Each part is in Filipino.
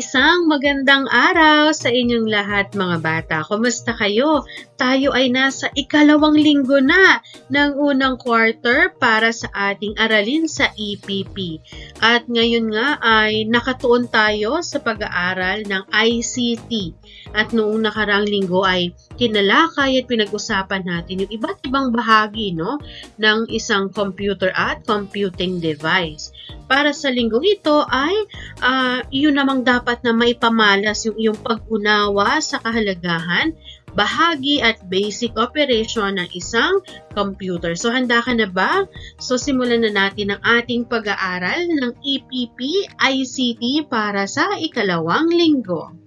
Isang magandang araw sa inyong lahat mga bata. Kumusta kayo? Tayo ay nasa ikalawang linggo na ng unang quarter para sa ating aralin sa EPP. At ngayon nga ay nakatuon tayo sa pag-aaral ng ICT. At noong nakaraang linggo ay tinalakay at pinag-usapan natin yung iba't ibang bahagi ng isang computer at computing device. Para sa linggong ito ay yun namang dapat na maipamalas yung iyong pag-unawa sa kahalagahan, bahagi at basic operation ng isang computer. So handa ka na ba? So simulan na natin ang ating pag-aaral ng EPP ICT para sa ikalawang linggo.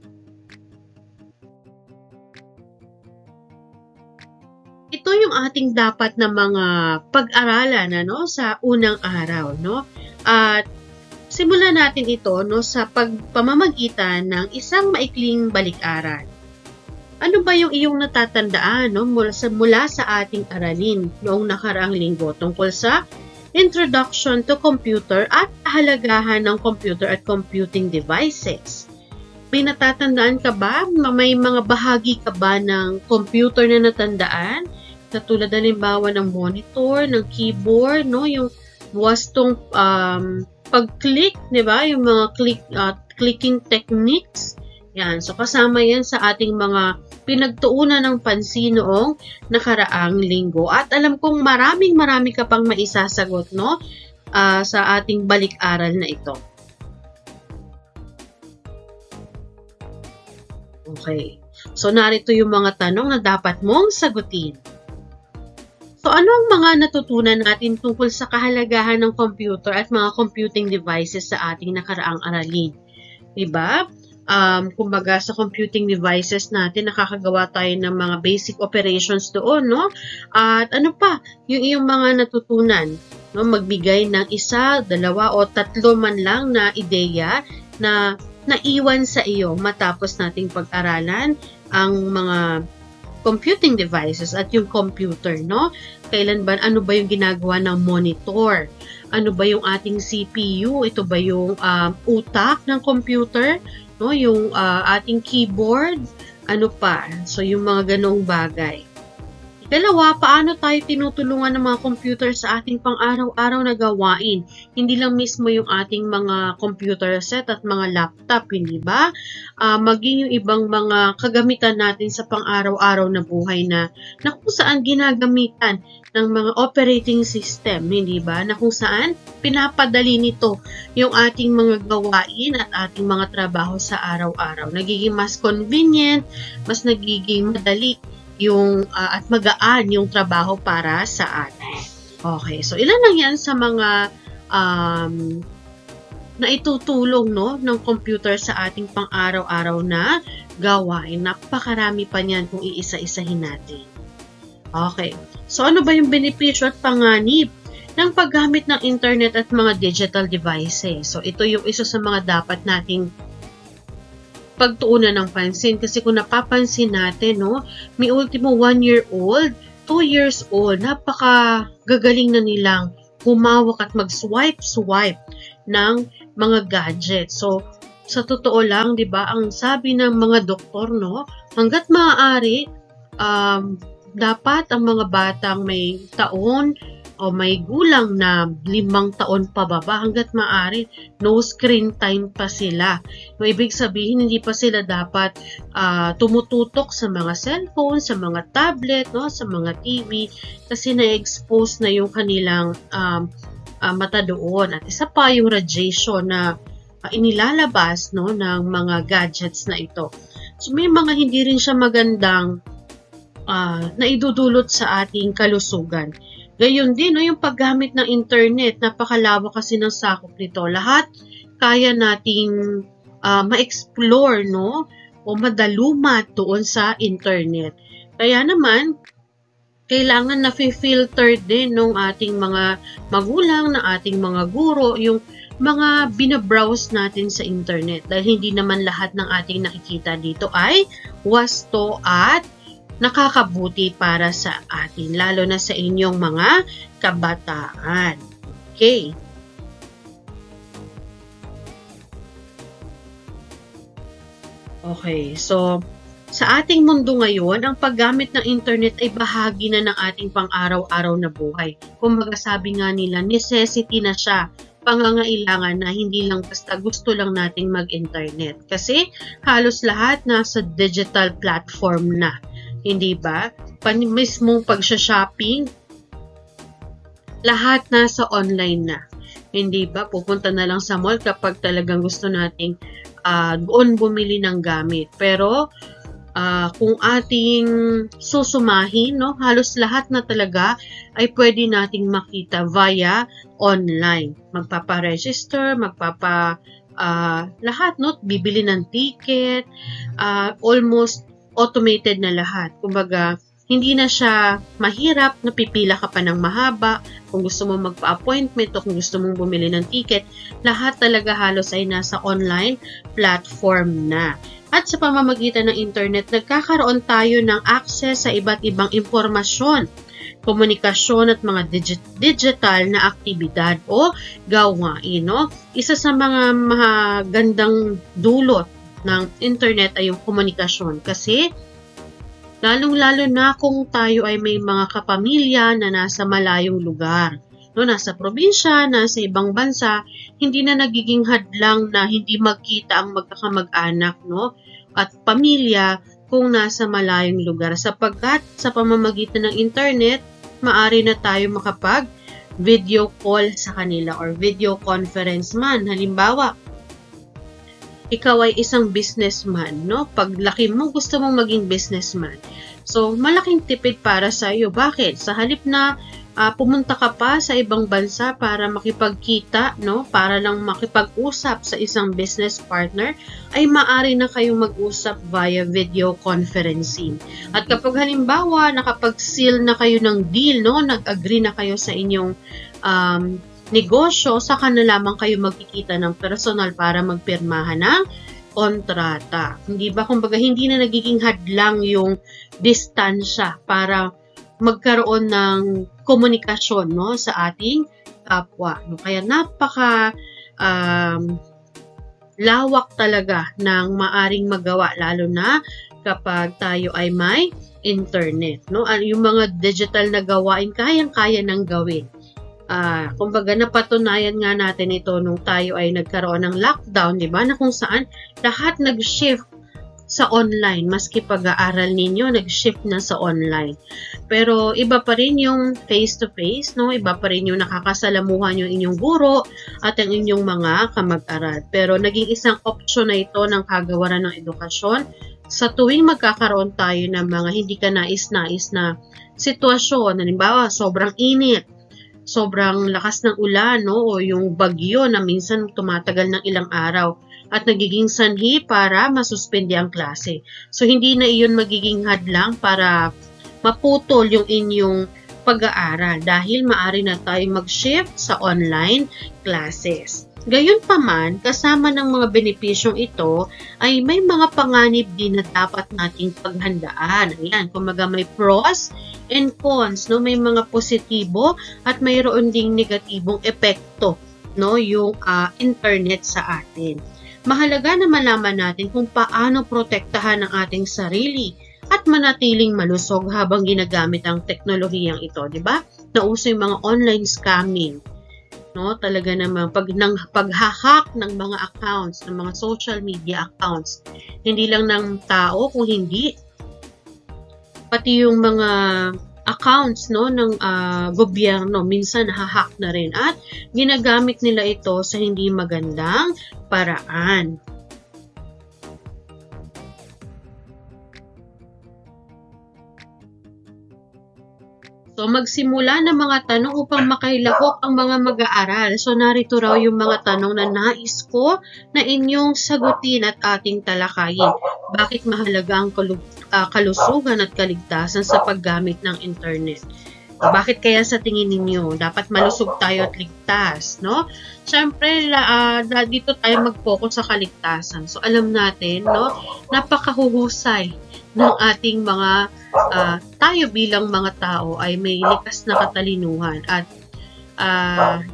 Ito yung ating dapat na mga pag-aralan sa unang araw, At simulan natin ito sa pamamagitan ng isang maikling balik-aral. Ano ba yung iyong natatandaan mula sa ating aralin noong nakaraang linggo tungkol sa Introduction to Computer at kahalagahan ng computer at computing devices? May natatandaan ka ba? May mga bahagi ka ba ng computer na natandaan? Katulad halimbawa ng monitor, ng keyboard, yung wastong pag-click, di ba? Yung mga clicking techniques. Yan. So, kasama yan sa ating mga pinagtuunan ng pansin noong nakaraang linggo. At alam kong marami ka pang maisasagot, sa ating balik-aral na ito. Okay. So, narito yung mga tanong na dapat mong sagutin. So, ano ang mga natutunan natin tungkol sa kahalagahan ng computer at mga computing devices sa ating nakaraang aralin? Diba? Kumbaga sa computing devices natin, nakakagawa tayo ng mga basic operations doon, At ano pa, yung iyong mga natutunan, magbigay ng 1, 2 o 3 man lang na ideya na naiwan sa iyo matapos nating pag-aralan ang mga computing devices at yung computer, ano ba yung ginagawa ng monitor? Ano ba yung ating CPU? Ito ba yung utak ng computer? Yung ating keyboard? Ano pa? So, yung mga ganong bagay. Ikalawa, paano tayo tinutulungan ng mga computer sa ating pang-araw-araw na gawain? Hindi lang mismo yung ating mga computer set at mga laptop, hindi ba? Maging yung ibang mga kagamitan natin sa pang-araw-araw na buhay na kung saan ginagamitan ng mga operating system, hindi ba? Na kung saan pinapadali nito yung ating mga gawain at ating mga trabaho sa araw-araw. Nagiging mas convenient, mas nagiging madali at magaan yung trabaho para sa atin. Okay, so ilan lang yan sa mga na itutulong ng computer sa ating pang-araw-araw na gawain. Napakarami pa niyan kung iisa-isahin natin. Okay, so ano ba yung benepisyo at panganib ng paggamit ng internet at mga digital devices? So ito yung isa sa mga dapat nating pagtuunan ng pansin kasi kung napapansin natin, may ultimo 1-year-old, 2 years old, napakagagaling na nilang humawak at mag-swipe ng mga gadgets. So, sa totoo lang, di ba, ang sabi ng mga doktor, hanggat maaari, dapat ang mga batang may taon o may gulang na 5 taon pababa, hanggat maaari, no screen time pa sila. Ibig sabihin, hindi pa sila dapat tumututok sa mga cellphone, sa mga tablet, sa mga TV, kasi na-expose na yung kanilang mata doon. At isa pa yung radiation na inilalabas ng mga gadgets na ito. So, may mga hindi rin siya magandang naidudulot sa ating kalusugan. Gayon din, yung paggamit ng internet, napakalawak kasi ng sakop nito. Lahat kaya nating ma-explore, o madalumat doon sa internet. Kaya naman, kailangan na filter din ng ating mga magulang, ng ating mga guro, yung mga binabrowse natin sa internet. Dahil hindi naman lahat ng ating nakikita dito ay wasto at nakakabuti para sa atin, lalo na sa inyong mga kabataan. Okay. Okay, so sa ating mundo ngayon, ang paggamit ng internet ay bahagi na ng ating pang-araw-araw na buhay. Kumbaga sabi nga nila, necessity na siya, pangangailangan na hindi lang basta gusto lang nating mag-internet. Kasi halos lahat nasa digital platform na, hindi ba? Mismong pag-shopping, lahat nasa online na. Hindi ba? Pupunta na lang sa mall kapag talagang gusto nating doon bumili ng gamit. Pero kung ating susumahin, no, halos lahat na talaga ay pwede nating makita via online. Magpapa-register, lahat, no, bibili ng ticket, almost automated na lahat. Kumbaga, hindi na siya mahirap, napipila ka pa ng mahaba, kung gusto mo magpa-appointment o kung gusto mong bumili ng ticket, lahat talaga halos ay nasa online platform na. At sa pamamagitan ng internet, nagkakaroon tayo ng access sa iba't ibang impormasyon, komunikasyon at mga digital na aktibidad o gawain. No? Isa sa mga magandang dulot ng internet ay yung komunikasyon kasi lalong-lalo na kung tayo ay may mga kapamilya na nasa malayong lugar. No, nasa probinsya, nasa ibang bansa, hindi na nagiging hadlang na hindi magkita ang magkakamag-anak, no? At pamilya kung nasa malayong lugar. Sapagkat sa pamamagitan ng internet, maaari na tayo makapag video call sa kanila or video conference man. Halimbawa, ikaw ay isang businessman, no? Paglaki mo, gusto mong maging businessman. So, malaking tipid para sa iyo. Bakit? Sa halip na pumunta ka pa sa ibang bansa para makipagkita, no? Para lang makipag-usap sa isang business partner, ay maaari na kayong mag-usap via video conferencing. At kapag halimbawa, nakapag-seal na kayo ng deal, no? Nag-agree na kayo sa inyong negosyo, saka na lamang kayo magkikita ng personal para magpirmahan ng kontrata. Hindi ba? Kumbaga, hindi na nagiging hadlang yung distansya para magkaroon ng komunikasyon, no, sa ating kapwa. No? Kaya napaka lawak talaga ng maaring magawa, lalo na kapag tayo ay may internet. No? Yung mga digital na gawain, kayang-kaya nang gawin. Kumbaga napatunayan nga natin ito nung tayo ay nagkaroon ng lockdown, di ba? Na kung saan lahat nag-shift sa online, maski pag-aaral ninyo, nag-shift na sa online. Pero iba pa rin yung face-to-face, no? Iba pa rin yung nakakasalamuhan yung inyong guro at ang inyong mga kamag-aral. Pero naging isang option na ito ng kagawaran ng edukasyon sa tuwing magkakaroon tayo ng mga hindi ka nais-nais na sitwasyon. Halimbawa, sobrang init, sobrang lakas ng ulan, no? O yung bagyo na minsan tumatagal ng ilang araw at nagiging sanhi para masuspende ang klase. So, hindi na iyon magiging hadlang para maputol yung inyong pag-aaral dahil maaari na tayong mag-shift sa online classes. Gayunpaman, kasama ng mga benepisyong ito ay may mga panganib din na dapat nating paghandaan. Ayan, kumaga may pros and cons, no? May mga positibo at mayroon ding negatibong epekto, no? Yung internet sa atin. Mahalaga na malaman natin kung paano protektahan ang ating sarili at manatiling malusog habang ginagamit ang teknolohiyang ito, di ba? Nauso yung mga online scamming, no? Talaga namang paghahack ng mga accounts, ng mga social media accounts. Hindi lang ng tao, kung hindi pati yung mga accounts, no, ng gobyerno minsan nahahack na rin at ginagamit nila ito sa hindi magandang paraan. So, magsimula ng mga tanong upang makailahok ang mga mag-aaral. So, narito raw yung mga tanong na nais ko na inyong sagutin at ating talakayin. Bakit mahalaga ang kalusugan at kaligtasan sa paggamit ng internet? Bakit kaya sa tingin ninyo dapat malusog tayo at ligtas, no? Siyempre, dito tayo mag-focus sa kaligtasan. So, alam natin, no, napakahuhusay ng ating mga tayo bilang mga tao ay may likas na katalinuhan at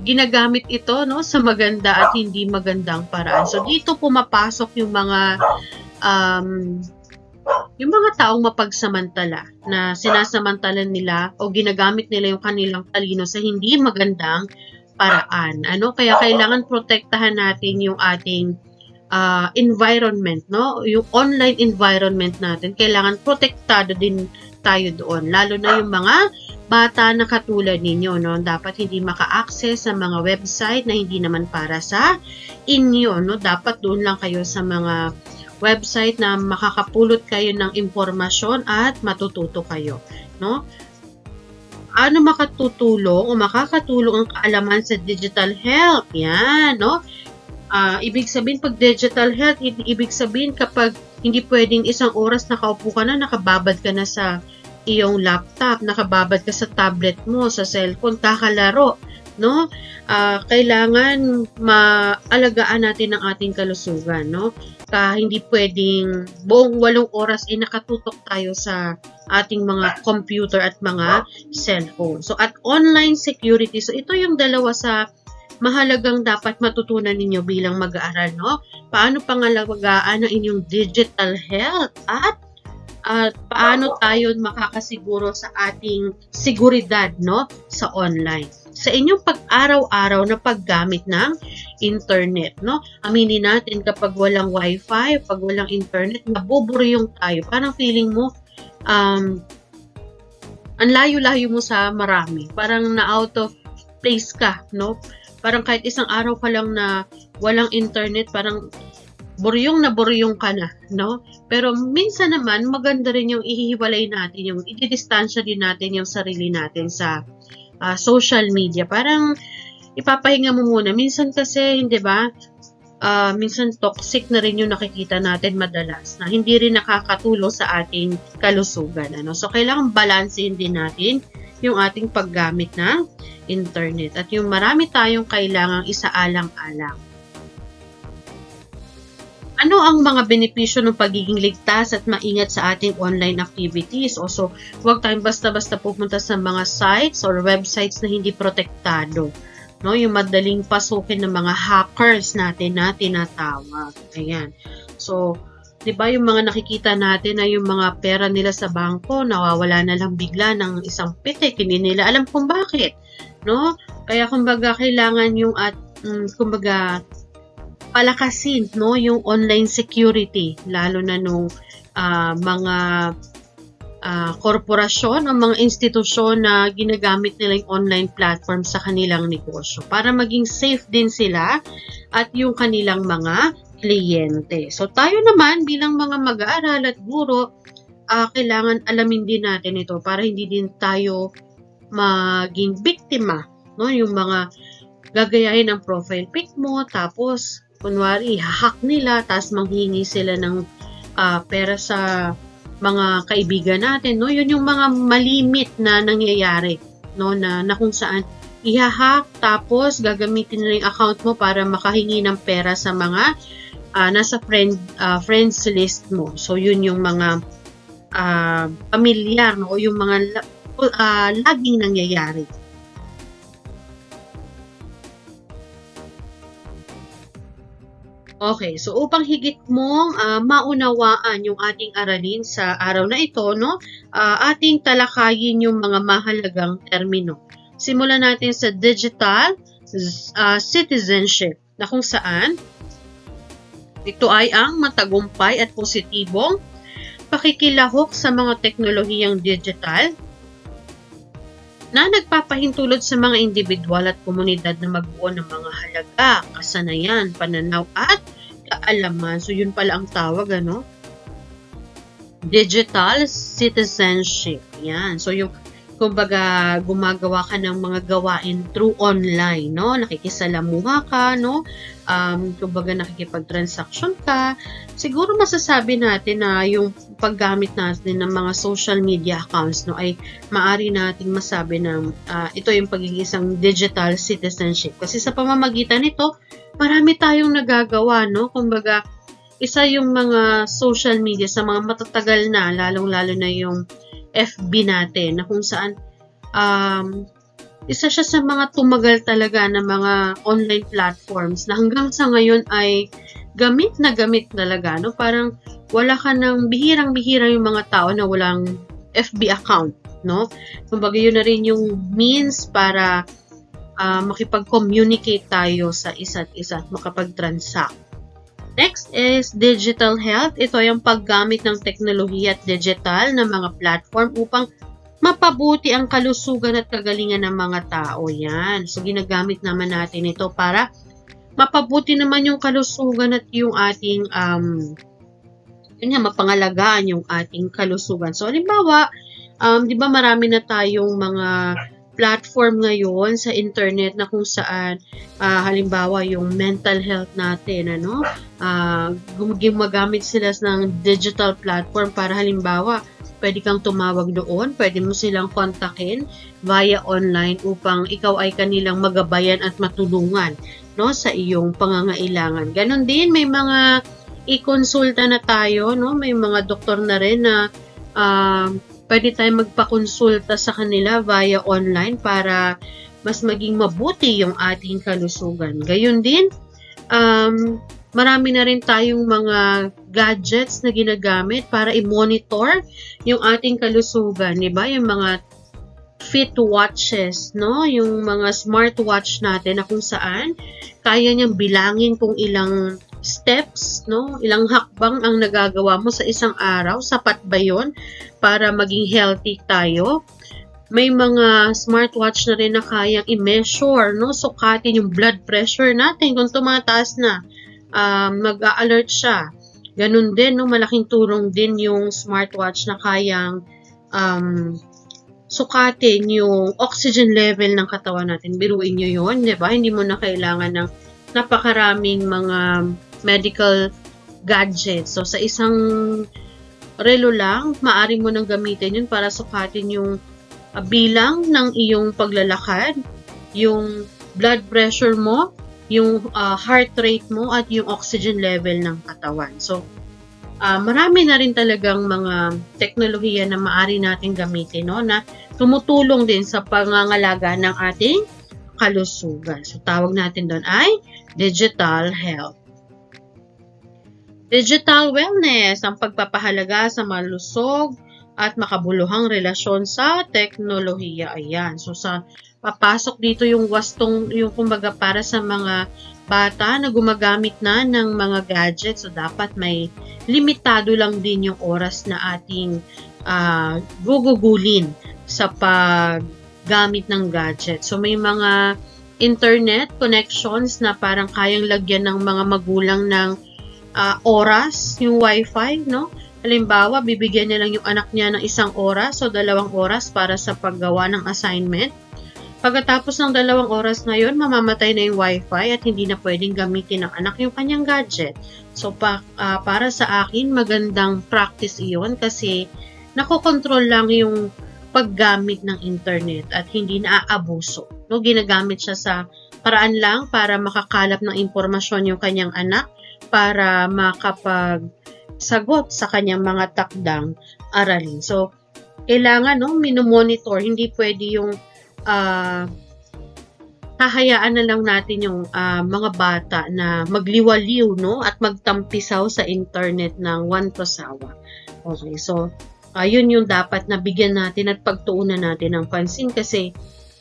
ginagamit ito, no, sa maganda at hindi magandang paraan. So, dito pumapasok yung mga um, yung mga taong mapagsamantala na sinasamantala nila o ginagamit nila yung kanilang talino sa hindi magandang paraan. Kaya kailangan protektahan natin yung ating environment, no? Yung online environment natin, kailangan protektado din tayo doon. Lalo na yung mga bata na katulad ninyo, no? Dapat hindi maka-access sa mga website na hindi naman para sa inyo, no? Dapat doon lang kayo sa mga website na makakapulot kayo ng impormasyon at matututo kayo, no? Ano makatutulong o makakatulong ang kaalaman sa digital health? Yan, no? Ibig sabihin, pag digital health, ibig sabihin kapag hindi pwedeng isang oras nakaupo ka na, nakababad ka na sa iyong laptop, nakababad ka sa tablet mo, sa cellphone, kakalaro, no? Kailangan maalagaan natin ang ating kalusugan, no? Hindi pwedeng buong 8 oras ay nakatutok tayo sa ating mga computer at mga cellphone. So, at online security. So, ito yung dalawa sa mahalagang dapat matutunan ninyo bilang mag-aaral, no? Paano pangalagaan ang inyong digital health at paano tayo makakasiguro sa ating seguridad, no? Sa online. Sa inyong pag-araw-araw na paggamit ng internet, no? Aminin natin kapag walang wifi, pag walang internet, nabuburyong tayo. Parang feeling mo, ang layo-layo mo sa marami. Parang na-out of place ka, no? Parang kahit isang araw ka lang na walang internet, parang buryong na buryong ka na, no? Pero minsan naman, maganda rin yung ihiwalay natin, yung ididistansya din natin yung sarili natin sa social media. Parang ipapahinga mo muna. Minsan kasi, hindi ba, minsan toxic na rin yung nakikita natin madalas na hindi rin nakakatulong sa ating kalusugan. So, kailangan balansehin din natin yung ating paggamit ng internet at yung marami tayong kailangang isaalang-alang. Ano ang mga benepisyo ng pagiging ligtas at maingat sa ating online activities? So, huwag tayong basta-basta pupunta sa mga sites or websites na hindi protektado. No, yung madaling pasukin ng mga hackers natin na tinatawag. Ayan. So, 'di ba yung mga nakikita natin na yung mga pera nila sa bangko nawawala na lang bigla ng isang pitik, hindi nila alam kung bakit, no? Kaya kumbaga kailangan yung kumbaga palakasin, no, yung online security, lalo na nung mga korporasyon o mga institusyon na ginagamit nila yung online platform sa kanilang negosyo para maging safe din sila at yung kanilang mga kliyente. So, tayo naman bilang mga mag-aaral at guro, kailangan alamin din natin ito para hindi din tayo maging biktima, no? Yung mga gagayahin ng profile pic mo, tapos kunwari hack nila, tapos manghingi sila ng pera sa mga kaibigan natin, no? Yun yung mga malimit na nangyayari, no? Na kung saan ihahack, tapos gagamitin nila yung account mo para makahingi ng pera sa mga nasa friends list mo. So, yun yung mga pamilyar, no? O yung mga laging nangyayari. Okay, so upang higit mong maunawaan yung ating aralin sa araw na ito, no? Ating talakayin yung mga mahalagang termino. Simulan natin sa digital citizenship, na kung saan ito ay ang matagumpay at positibong pakikilahok sa mga teknolohiyang digital na nagpapahintulot sa mga individual at komunidad na magbuo ng mga halaga, kasanayan, pananaw at kaalaman. So, yun pala ang tawag, ano? Digital citizenship. Yan. So, yung kumbaga gumagawa ka ng mga gawain through online, no? Nakikisalamuha ka, no? Kumbaga nakikipag-transaction ka. Siguro masasabi natin na yung paggamit natin ng mga social media accounts, no, ay maaari nating masabi na ito yung pagiging isang digital citizenship. Kasi sa pamamagitan nito, marami tayong nagagawa, no? Kumbaga, isa yung mga social media sa mga matatagal na, lalong-lalo na yung FB natin, na kung saan isa siya sa mga tumagal talaga na mga online platforms na hanggang sa ngayon ay gamit na gamit talaga, no? Parang wala ka ng bihirang-bihira yung mga tao na walang FB account, no? Kumbaga yun na rin yung means para makipag-communicate tayo sa isa't isa at makapag-transact. Next is digital health. Ito yung paggamit ng teknolohiya at digital na mga platform upang mapabuti ang kalusugan at kagalingan ng mga tao. Yan. So, ginagamit naman natin ito para mapabuti naman yung kalusugan at yung ating mapangalagaan yung ating kalusugan. So, halimbawa, di ba marami na tayong mga platform ngayon sa internet na kung saan, halimbawa, yung mental health natin, gumagamit sila ng digital platform para halimbawa, pwede kang tumawag doon, pwede mo silang kontakin via online upang ikaw ay kanilang magabayan at matulungan, no, sa iyong pangangailangan. Ganon din, may mga i-konsulta na tayo, no, may mga doktor na rin na pwede tayong magpakonsulta sa kanila via online para mas maging mabuti yung ating kalusugan. Gayon din, marami na rin tayong mga gadgets na ginagamit para i-monitor yung ating kalusugan, di ba? Yung mga fit watches, no? Yung mga smartwatch natin na kung saan kaya niyang bilangin kung ilang steps, no? Ilang hakbang ang nagagawa mo sa isang araw. Sapat ba yun para maging healthy tayo? May mga smartwatch na rin na kayang i-measure, no? Sukatin yung blood pressure natin kung tumataas na. Mag-a-alert siya. Ganun din, no? Malaking tulong din yung smartwatch na kayang sukatin yung oxygen level ng katawan natin. Biruin nyo yun, di ba? Hindi mo na kailangan ng napakaraming mga medical gadgets. So, sa isang relo lang, maaari mo nang gamitin yun para sukatin yung bilang ng iyong paglalakad, yung blood pressure mo, yung heart rate mo, at yung oxygen level ng katawan. So, marami na rin talagang mga teknolohiya na maaari natin gamitin, no, na tumutulong din sa pangangalaga ng ating kalusugan. So, tawag natin doon ay digital health. Digital wellness, ang pagpapahalaga sa malusog at makabuluhang relasyon sa teknolohiya. Ayan. So, papasok dito yung yung kumbaga para sa mga bata na gumagamit na ng mga gadgets. So, dapat may limitado lang din yung oras na ating gugugulin sa paggamit ng gadget. So, may mga internet connections na parang kayang lagyan ng mga magulang ng oras, yung wifi, no? Halimbawa, bibigyan niya lang yung anak niya ng 1 oras o 2 oras para sa paggawa ng assignment. Pagkatapos ng 2 oras na yun, mamamatay na yung wifi at hindi na pwedeng gamitin ng anak yung kanyang gadget. So, para sa akin, magandang practice iyon kasi nakokontrol lang yung paggamit ng internet at hindi naaabuso. No? Ginagamit siya sa paraan lang para makakalap ng impormasyon yung kanyang anak para makapagsagot sa kanyang mga takdang aralin. So, kailangan, no, minomonitor. Hindi pwede yung hahayaan na lang natin yung mga bata na magliwaliw, no, at magtampisaw sa internet ng wantosawa. Okay, so, yun yung dapat na bigyan natin at pagtuunan natin ng pansin kasi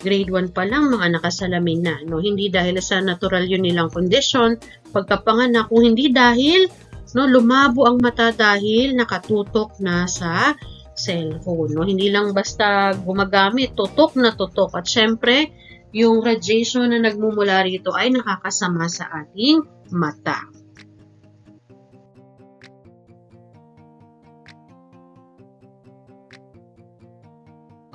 grade 1 pa lang mga nakasalamin na, no? Hindi dahil sa natural yun nilang kondisyon, pagkapanganak, kung hindi dahil, no, lumabo ang mata dahil nakatutok na sa cellphone, no? Hindi lang basta gumagamit, tutok na tutok. At syempre, yung radiation na nagmumula rito ay nakakasama sa ating mata.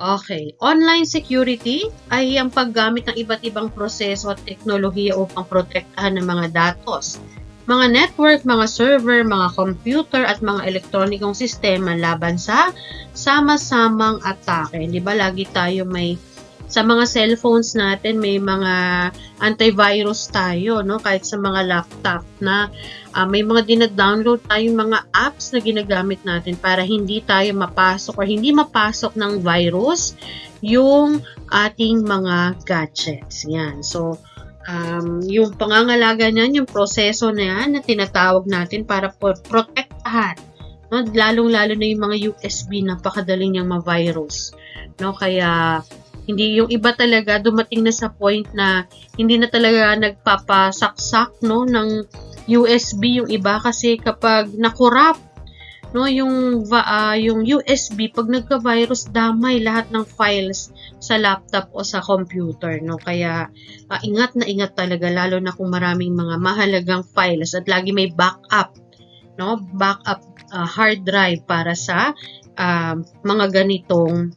Okay, online security ay ang paggamit ng iba't ibang proseso at teknolohiya upang protektahan ng mga datos, mga network, mga server, mga computer at mga elektronikong sistema laban sa sama-samang atake. Di ba lagi tayo sa mga cellphones natin may mga antivirus tayo, no? Kahit sa mga laptop na may mga dina-download tayong mga apps na ginagamit natin para hindi tayo mapasok or hindi mapasok ng virus yung ating mga gadgets. Yan. So, yung pangangalaga niyan, yung proseso na yan na tinatawag natin para protektahan no? Lalong-lalo na yung mga USB, napakadali niyang ma-virus, no? Kaya hindi, yung iba talaga dumating na sa point na hindi na talaga nagpapasaksak, no, ng USB yung iba, kasi kapag nakorap, no, yung USB, pag nagka-virus, damay lahat ng files sa laptop o sa computer, no? Kaya ingat na ingat talaga, lalo na kung maraming mga mahalagang files, at lagi may backup, no? Backup hard drive para sa mga ganitong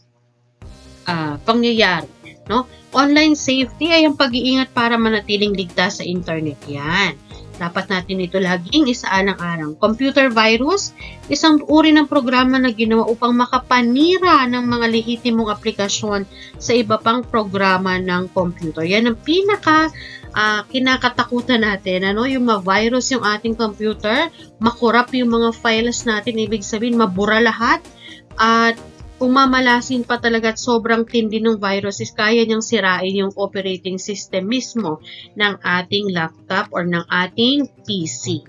pangyayari, no? Online safety ay ang pag-iingat para manatiling ligtas sa internet. Yan. Dapat natin ito laging isaalang-alang. Computer virus, isang uri ng programa na ginawa upang makapanira ng mga lehitimong aplikasyon sa iba pang programa ng computer. Yan ang pinaka kinakatakutan natin, ano? Yung ma-virus yung ating computer, makorap yung mga files natin, ibig sabihin mabura lahat, at kung mamalasin pa talaga at sobrang tindi ng virus, is kaya niyang sirain yung operating system mismo ng ating laptop or ng ating PC.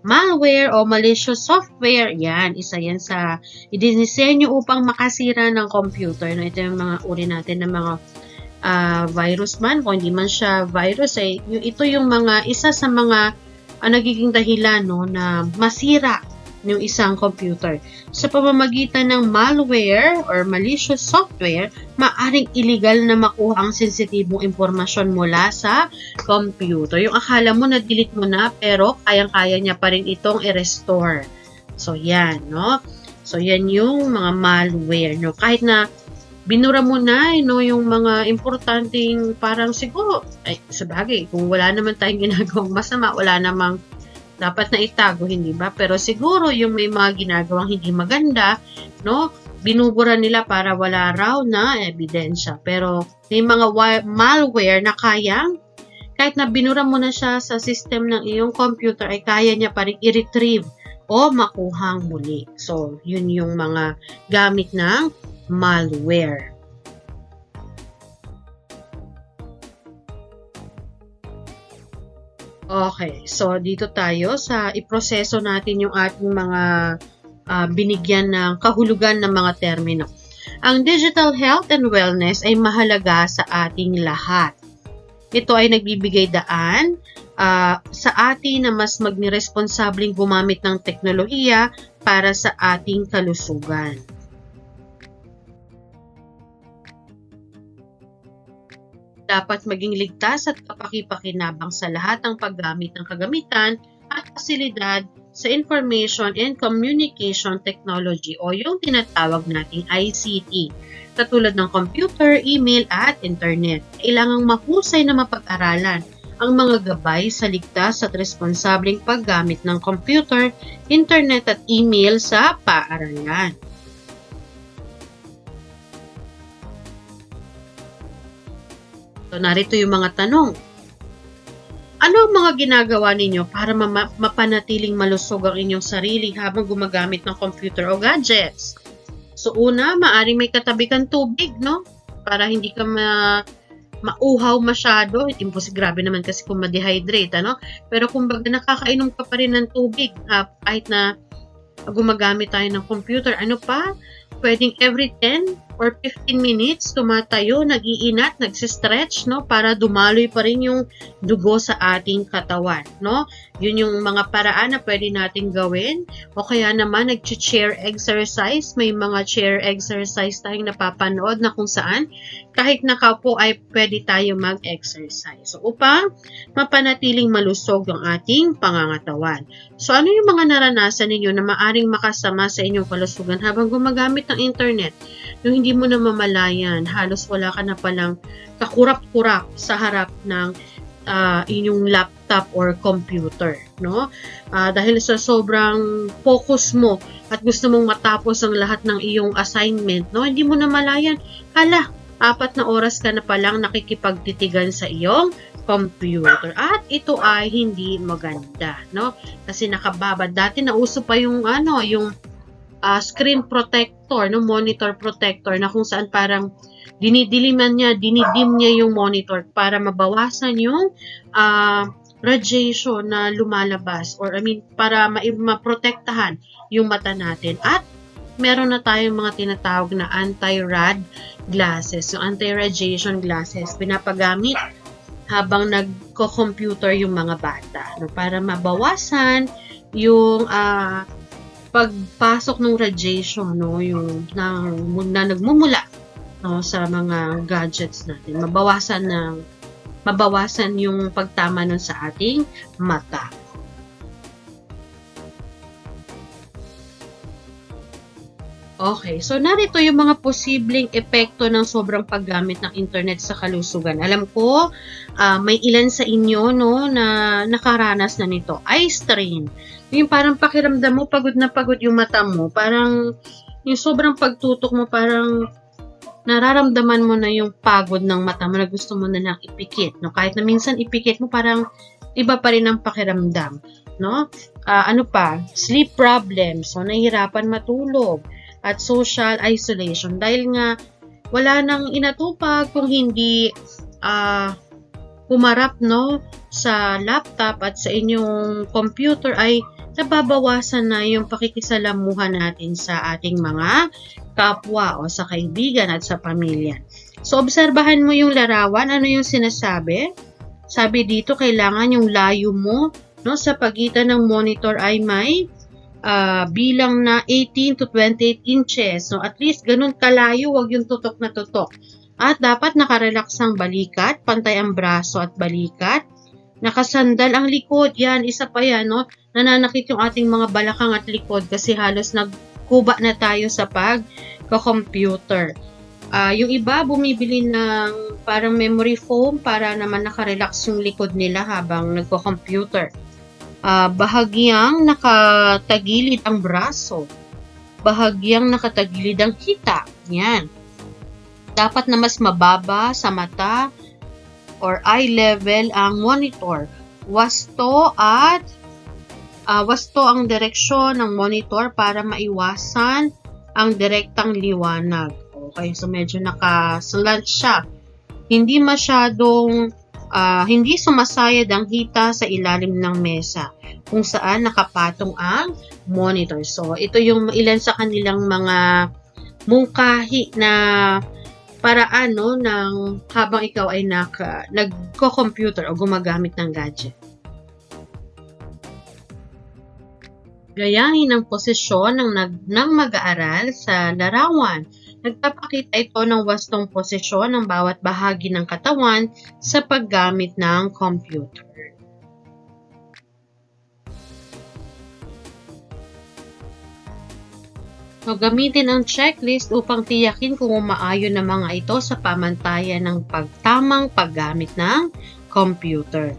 Malware o malicious software, yan, isa yan sa idinisenyo upang makasira ng computer. No? Ito yung mga uri natin ng mga virus man, kung hindi man siya virus, ito yung mga isa sa mga nagiging dahilan, no, na masira yung isang computer. Sa pamamagitan ng malware or malicious software, maaring illegal na makuha ang sensitibong impormasyon mula sa computer. Yung akala mo na-delete mo na, pero kayang-kaya niya pa rin itong i-restore. So, yan, no? So, yan yung mga malware, no? Kahit na binura mo na, no, yung mga importanteng parang siguro, sabagay, kung wala naman tayong ginagawang masama, wala namang dapat na itago, hindi ba? Pero siguro yung may mga ginagawang hindi maganda, no, binubura nila para wala raw na ebidensya. Pero may mga malware na kahit na binura mo na siya sa system ng iyong computer, ay kaya niya pa rin i-retrieve o makuhang muli. So, yun yung mga gamit ng malware. Okay, so dito tayo sa iproseso natin yung ating mga binigyan ng kahulugan ng mga termino. Ang digital health and wellness ay mahalaga sa ating lahat. Ito ay nagbibigay daan sa atin na mas maging-responsabling gumamit ng teknolohiya para sa ating kalusugan. Dapat maging ligtas at kapaki-pakinabang sa lahat ng paggamit ng kagamitan at pasilidad sa Information and Communication Technology o yung tinatawag nating ICT, katulad ng computer, email at internet. Kailangang mahusay na mapag-aralan ang mga gabay sa ligtas at responsableng paggamit ng computer, internet at email sa paaralan. So, narito yung mga tanong. Ano ang mga ginagawa ninyo para mapanatiling malusog ang inyong sarili habang gumagamit ng computer o gadgets? So, una, maaring may katabi kang tubig, no? Para hindi ka mauhaw masyado. Grabe naman kasi kung ma-dehydrate, ano? Pero kung baga nakakainom ka pa rin ng tubig, kahit na gumagamit tayo ng computer, ano pa? Pwedeng every 10 or 15 minutes tumatayo, nag-iinat, nagsistretch, no, para dumaloy pa rin yung dugo sa ating katawan, no? Yun yung mga paraan na pwede nating gawin. O kaya naman nag-chair exercise, may mga chair exercise tayong napapanood na kung saan kahit nakaupo ay pwede tayo mag-exercise. So, upang mapanatiling malusog ang ating pangangatawan. So, ano yung mga naranasan ninyo na maaring makasama sa inyong kalusugan habang gumagamit ng internet? Yung hindi mo na mamalayan, halos wala ka na palang kakurap-kurap sa harap ng inyong laptop or computer, no? Dahil sa sobrang focus mo at gusto mong matapos ang lahat ng iyong assignment, no? Hindi mo na malayan, 4 na oras ka na palang nakikipagtitigan sa iyong computer. At ito ay hindi maganda, no? Kasi nakababad. Dati nauso pa yung yung screen protector, no, monitor protector, na kung saan parang dinidim niya yung monitor para mabawasan yung radiation na lumalabas or para maprotektahan yung mata natin. At meron na tayong mga tinatawag na anti-rad glasses. Yung anti-radiation glasses, pinapagamit habang nagko-computer yung mga bata, no, para mabawasan yung pagpasok ng radiation, no, yung na nagmumula, no, sa mga gadgets natin. Mabawasan yung pagtama nun sa ating mata. Okay, so narito yung mga posibleng epekto ng sobrang paggamit ng internet sa kalusugan. Alam ko, may ilan sa inyo, no, na nakaranas na nito. Eye strain. Yung parang pakiramdam mo, pagod na pagod yung mata mo. Parang yung sobrang pagtutok mo, parang nararamdaman mo na yung pagod ng mata mo na gusto mo na lang ipikit. No? Kahit na minsan ipikit mo, parang iba pa rin ang pakiramdam. No? Ano pa? Sleep problems. So, nahihirapan matulog. At social isolation. Dahil nga, wala nang inatupag kung hindi humarap, no, sa laptop at sa inyong computer, ay nababawasan na yung pakikisalamuhan natin sa ating mga kapwa o sa kaibigan at sa pamilya. So, obserbahan mo yung larawan. Ano yung sinasabi? Sabi dito, kailangan yung layo mo, no, sa pagitan ng monitor ay may bilang na 18 to 28 inches. So, at least ganun kalayo, wag yung tutok na tutok. At dapat nakarelax ang balikat, pantay ang braso at balikat. Nakasandal ang likod. Yan, isa pa yan, no? Nananakit yung ating mga balakang at likod kasi halos nagkuba na tayo sa pag-computer. Yung iba, bumibili ng parang memory foam para naman nakarelax yung likod nila habang nagko-computer. Bahagyang nakatagilid ang braso. Bahagyang nakatagilid ang hita. Yan. Dapat na mas mababa sa mata or eye level ang monitor. Wasto ang direksyon ng monitor para maiwasan ang direktang liwanag. Okay, so medyo nakaslant siya. Hindi masyadong hindi sumasayad ang hita sa ilalim ng mesa kung saan nakapatong ang monitor. So, ito yung ilan sa kanilang mga mungkahi na paraan, no, ng habang ikaw ay nagko-computer o gumagamit ng gadget. Gayahin ang posisyon ng mag-aaral sa larawan. Nagpapakita ito ng wastong posisyon ng bawat bahagi ng katawan sa paggamit ng computer. So, gamitin ang checklist upang tiyakin kung umaayon na mga ito sa pamantayan ng tamang paggamit ng computer.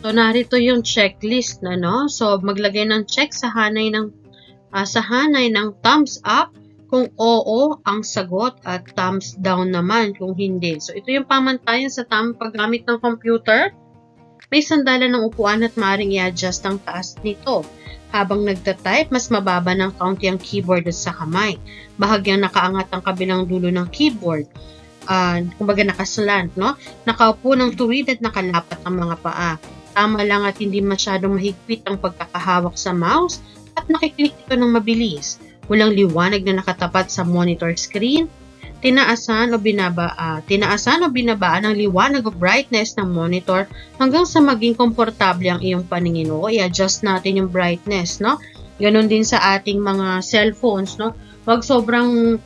So, narito yung checklist na, no? So, maglagay ng check sa hanay ng thumbs up kung oo ang sagot at thumbs down naman kung hindi. So, ito yung pamantayan sa tamang paggamit ng computer. May sandalan ng upuan at maaaring i-adjust ang taas nito. Habang nagtatype, mas mababa ng kaunti ang keyboard at sa kamay. Bahagyang nakaangat ang kabilang dulo ng keyboard. Kumbaga nakaslant, no? Nakaupo ng tuwid at nakalapat ang mga paa. Tama lang at hindi masyadong mahigpit ang pagkakahawak sa mouse at nakiklik ito ng mabilis. Walang liwanag na nakatapat sa monitor screen. Tinaasan o binabaan ang liwanag o brightness ng monitor hanggang sa maging komportable ang iyong paningin. O i-adjust natin yung brightness, no? Ganon din sa ating mga cellphones, no? Huwag sobrang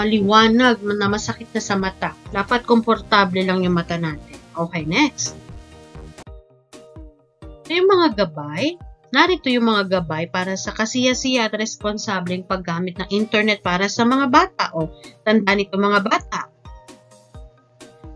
liwanag na masakit na sa mata. Dapat komportable lang yung mata natin. Okay, next. Yung mga gabay, narito yung mga gabay para sa kasiyasiya at responsableng paggamit ng internet para sa mga bata. O, tandaan ito mga bata.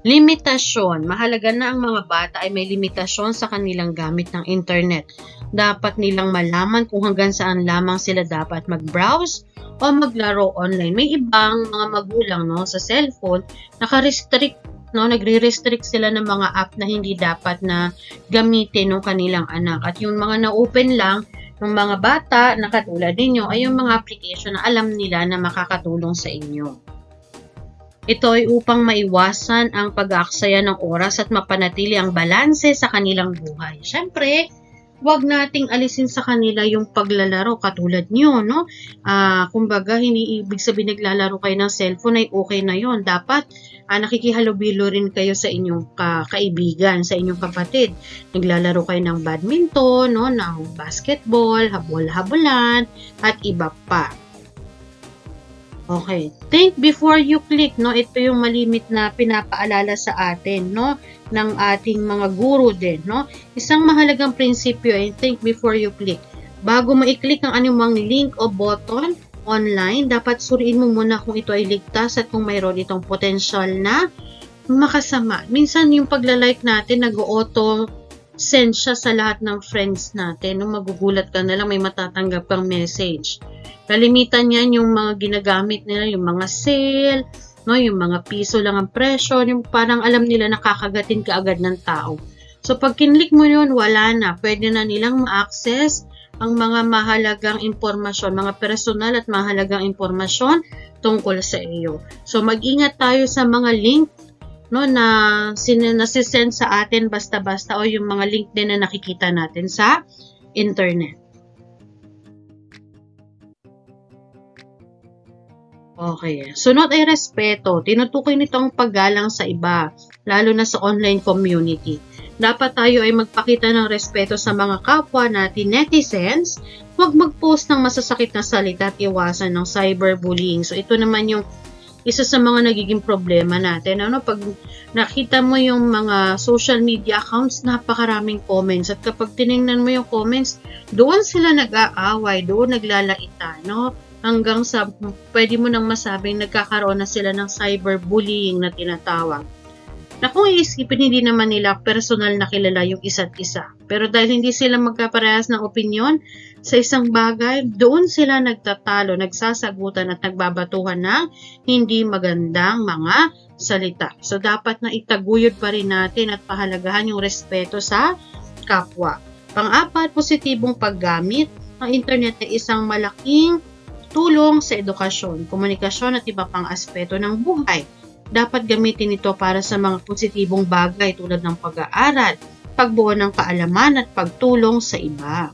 Limitasyon. Mahalaga na ang mga bata ay may limitasyon sa kanilang gamit ng internet. Dapat nilang malaman kung hanggang saan lamang sila dapat mag-browse o maglaro online. May ibang mga magulang, no, sa cellphone, naka-restrict no, nagre-restrict sila ng mga app na hindi dapat na gamitin ng kanilang anak. At yung mga na-open lang ng mga bata na katulad ninyo ay yung mga application na alam nila na makakatulong sa inyo. Ito ay upang maiwasan ang pag-aaksaya ng oras at mapanatili ang balanse sa kanilang buhay. Siyempre, huwag nating alisin sa kanila yung paglalaro katulad nyo, no? Kumbaga, hindi ibig sabihin naglalaro kayo ng cellphone ay okay na yon. Dapat nakikihalubilo rin kayo sa inyong kaibigan, sa inyong kapatid. Naglalaro kayo ng badminton, no? Ng basketball, habol-habolan, at iba pa. Okay. Think before you click, no? Ito yung malimit na pinapaalala sa atin, no? Ng ating mga guru din, no? Isang mahalagang prinsipyo ay think before you click. Bago mo i-click ang anumang link o button online, dapat suriin mo muna kung ito ay ligtas at kung mayroon itong potential na makasama. Minsan yung pagla-like natin, nag-auto send siya sa lahat ng friends natin. No? Magugulat ka na lang, may matatanggap kang message. Kalimitan yan yung mga ginagamit nila, yung mga sale, no, yung mga piso lang ang presyo, yung parang alam nila nakakagatin ka agad ng tao. So pag kinlik mo yun, wala na. Pwede na nilang ma-access ang mga mahalagang impormasyon, mga personal at mahalagang impormasyon tungkol sa iyo. So mag-ingat tayo sa mga link, no, na nasisend sa atin basta-basta o yung mga link din na nakikita natin sa internet. Okay. Sunod ay respeto. Tinutukoy nito ang paggalang sa iba, lalo na sa online community. Dapat tayo ay magpakita ng respeto sa mga kapwa natin netizens. Huwag mag-post ng masasakit na salita at iwasan ng cyberbullying. So, ito naman yung isa sa mga nagiging problema natin. Ano? Pag nakita mo yung mga social media accounts, napakaraming comments. At kapag tinignan mo yung comments, doon sila nag-aaway, doon naglalaita, no? Hanggang sa pwede mo nang masabing nagkakaroon na sila ng cyberbullying na tinatawag. Na kung iisipin, hindi naman nila personal na kilala yung isa't isa. Pero dahil hindi sila magkaparehas ng opinyon sa isang bagay, doon sila nagtatalo, nagsasagutan at nagbabatuhan ng hindi magandang mga salita. So dapat na itaguyod pa rin natin at pahalagahan yung respeto sa kapwa. Pang-apat, positibong paggamit. Ang internet ay isang malaking tulong sa edukasyon, komunikasyon at iba pang aspeto ng buhay. Dapat gamitin ito para sa mga positibong bagay tulad ng pag-aaral, pagbuo ng kaalaman at pagtulong sa iba.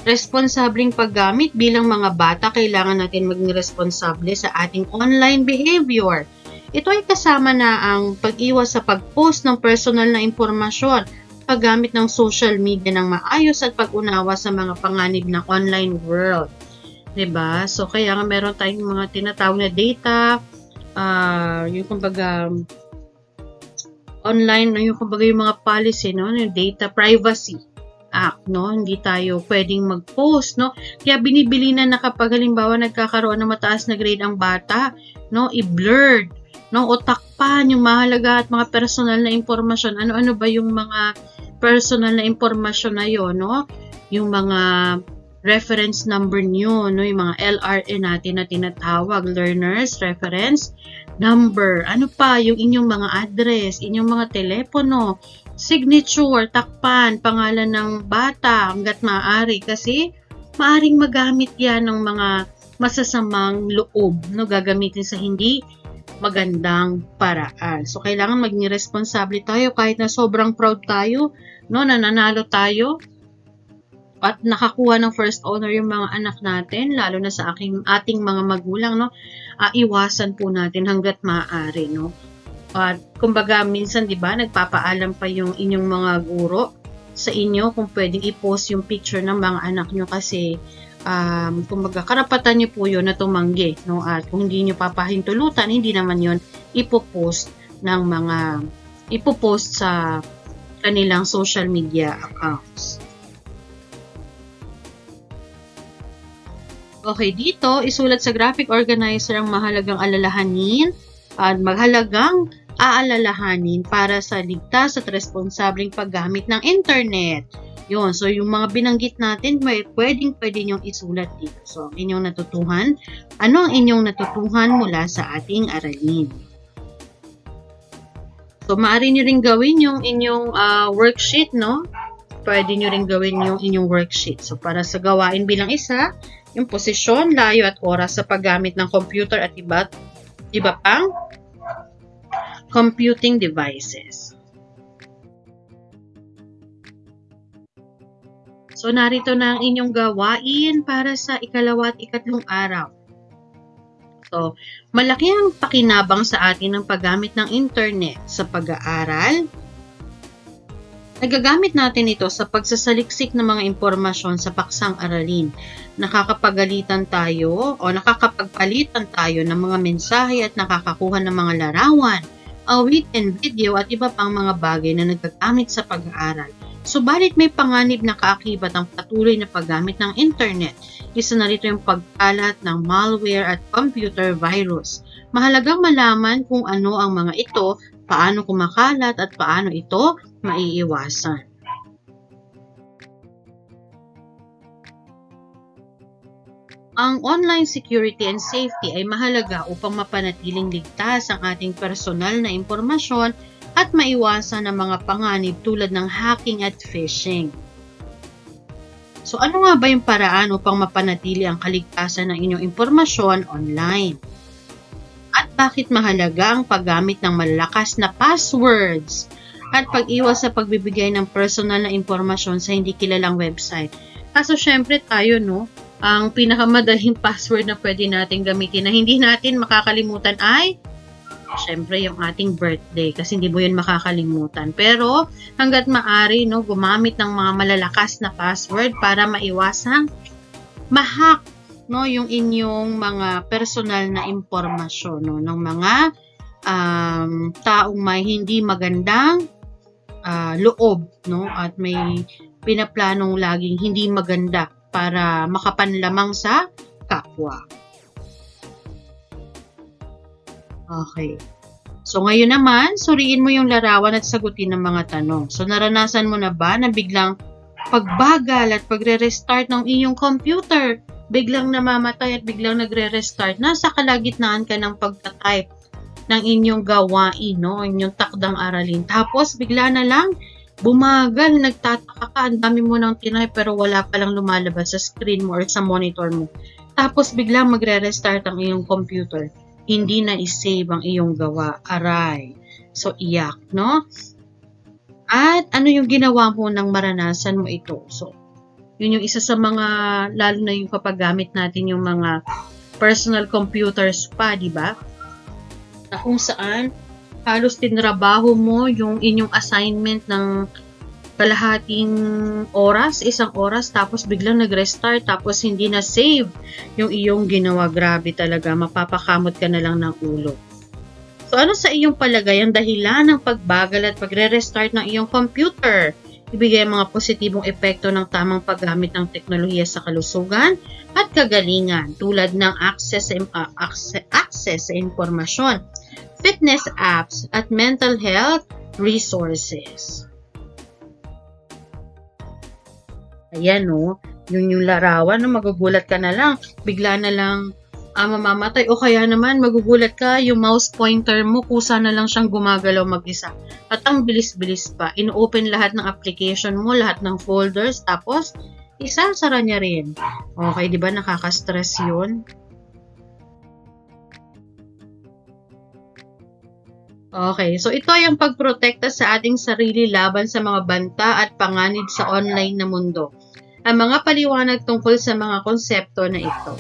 Responsableng paggamit. Bilang mga bata, kailangan natin maging responsable sa ating online behavior. Ito ay kasama na ang pag-iwas sa pag-post ng personal na impormasyon, paggamit ng social media ng maayos at pag-unawa sa mga panganib ng online world. Diba? So, kaya nga meron tayong mga tinatawag na data, yung kumbaga online, yung kumbaga yung mga policy, no? Yung Data Privacy Act, no? Hindi tayo pwedeng mag-post, no? Kaya binibili na kapag halimbawa nagkakaroon ng mataas na grade ang bata, no? I-blurred, no? O takpan yung mahalaga at mga personal na impormasyon. Ano-ano ba yung mga personal na impormasyon na yun, no? Yung mga reference number nyo, no? Yung mga LRN natin na tinatawag, learners reference number. Ano pa? Yung inyong mga address, inyong mga telepono, signature, takpan, pangalan ng bata, hanggat maaari. Kasi maaring magamit yan ng mga masasamang loob, no? Gagamitin sa hindi magandang paraan. So, kailangan maging responsable tayo kahit na sobrang proud tayo, no? Nananalo tayo at nakakuha ng first honor yung mga anak natin, lalo na sa ating mga magulang, no? Iwasan po natin hanggat maaari, no? At kumbaga minsan, 'di ba, nagpapaalam pa yung inyong mga guro sa inyo kung pwedeng i-post yung picture ng mga anak nyo kasi kumbaga karapatan nyo po yun na tumanggi, no? At kung hindi nyo papahintulutan, hindi naman yun ipopost sa kanilang social media accounts. Okay, dito, isulat sa graphic organizer ang mahalagang alalahanin at mahalagang aalalahanin para sa ligtas at responsableng paggamit ng internet. Yun, so yung mga binanggit natin, pwede nyong isulat dito. So, ang inyong natutuhan, ano ang inyong natutuhan mula sa ating aralin? So, maaari nyo rin gawin yung inyong worksheet, no? Pwede nyo rin gawin yung inyong worksheet. So, para sa gawain bilang isa, yung posisyon, layo at oras sa paggamit ng computer at iba pang computing devices. So, narito na ang inyong gawain para sa ikalawa at ikatlong araw. So, malaki ang pakinabang sa atin ng paggamit ng internet sa pag-aaral. Nagagamit natin ito sa pagsasaliksik ng mga impormasyon sa paksang aralin. Nakakapagpalitan tayo ng mga mensahe at nakakakuha ng mga larawan, awitin, video at iba pang mga bagay na nagagamit sa pag-aaral. Subalit may panganib na kaakibat ang patuloy na paggamit ng internet. Isa na rito yung pagkalat ng malware at computer virus. Mahalagang malaman kung ano ang mga ito, paano kumakalat at paano ito maiiwasan. Ang online security and safety ay mahalaga upang mapanatiling ligtas ang ating personal na impormasyon at maiwasan ang mga panganib tulad ng hacking at phishing. So ano nga ba yung paraan upang mapanatili ang kaligtasan ng inyong impormasyon online? At bakit mahalaga ang paggamit ng malalakas na passwords at pag-iwas sa pagbibigay ng personal na impormasyon sa hindi kilalang website? Kaso syempre tayo, no, ang pinakamadaling password na pwede natin gamitin na hindi natin makakalimutan ay syempre yung ating birthday kasi hindi mo yun makakalimutan. Pero hanggat maaari, no, gumamit ng mga malalakas na password para maiwasang ma-hack, no, yung inyong mga personal na impormasyon, no, ng mga taong may hindi magandang loob, no, at may pinaplanong laging hindi maganda para makapanlamang sa kapwa. Okay. So, ngayon naman, suriin mo yung larawan at sagutin ng mga tanong. So, naranasan mo na ba na biglang pagbagal at pagre-restart ng iyong computer? Biglang namamatay at biglang nagre-restart. Nasa kalagitnaan ka ng pagtatype ng inyong gawain, no? Inyong takdang aralin. Tapos, bigla na lang, bumagal, nagtataka ka, ang dami mo nang tinay pero wala palang lumalabas sa screen mo or sa monitor mo. Tapos, biglang magre-restart ang iyong computer. Hindi na i-save ang iyong gawa. Aray. So, iyak, no? At ano yung ginawa mo nang maranasan mo ito? So, yun yung isa sa mga, lalo na yung kapag gamit natin yung mga personal computers pa, di ba? Na kung saan, halos tinrabaho mo yung inyong assignment ng kalahating oras, isang oras, tapos biglang nag-restart, tapos hindi na save yung iyong ginawa. Grabe talaga, mapapakamot ka na lang ng ulo. So, ano sa iyong palagay ang dahilan ng pagbagal at pagre-restart ng iyong computer? Ibigay ang mga positibong epekto ng tamang paggamit ng teknolohiya sa kalusugan at kagalingan, tulad ng access sa impormasyon, fitness apps, at mental health resources. Ayan, no? Yung larawan, no? Magugulat ka na lang. Bigla na lang mamamatay. O kaya naman, magugulat ka, yung mouse pointer mo, kusa na lang siyang gumagalaw mag-isa. At ang bilis-bilis pa. In-open lahat ng application mo, lahat ng folders, tapos, isasara niya rin. Okay, di ba? Nakaka-stress yun. Okay, so ito ay ang pagprotekta sa ating sarili laban sa mga banta at panganib sa online na mundo. Ang mga paliwanag tungkol sa mga konsepto na ito.